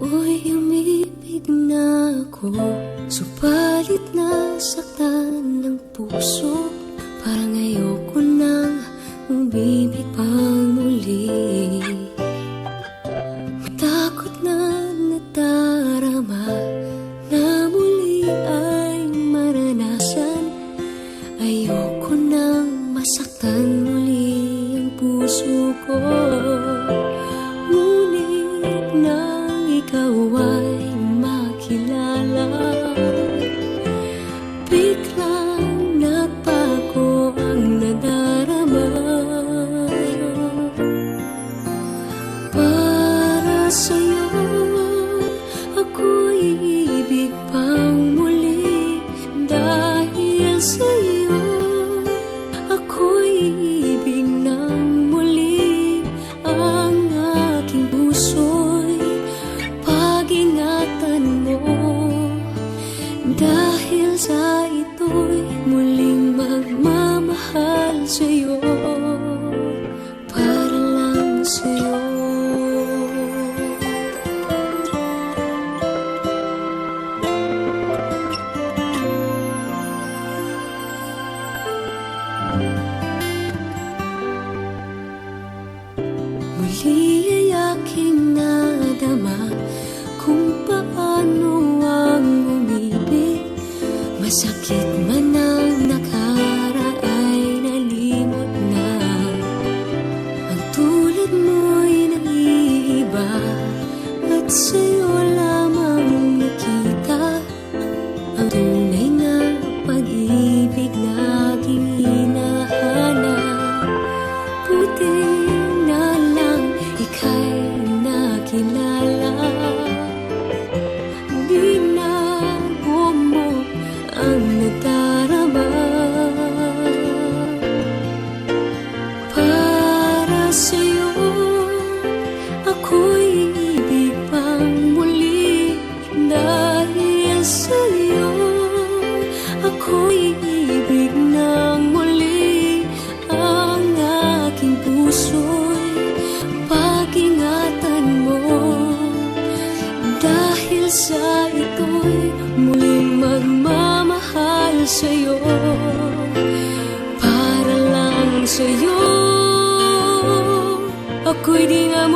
Nooy umibig na ako, subalit nasaktan ng puso. Parang ayoko nang umibig pang muli. Matakot na nadarama na muli ay maranasan. Ayoko nang masaktan muli ang puso ko. Ngunit nang ikaw ay makilala, biglang nagbago ang nadarama. Para sa'yo ako'y ibig pang muli. Dahil sa'yo ako'y ibig ng muli. Ang aking puso'y pag-ingatan mo. Dahil sa ito'y muling magmamahal sa'yo, para lang sa'yo. Muli ay aking nadama kung paano ang umibig. Masakit man ang nakaraan ay nalimot na. Ang tulad mo'y naiiba at sa'yo lamang nakita ang tunay na pag-ibig na aking hinahanap. Buti na lang ika'y nakilala. Binago mo ang nadarama. Para sa'yo ako'y ibig pang muli. Dahil sa'yo ako'y ibig ng muli. Ang aking puso'y pag-ingatan mo. Dahil sa ito'y muling magmamahal sa'yo, para lang sa'yo. Ako'y di nga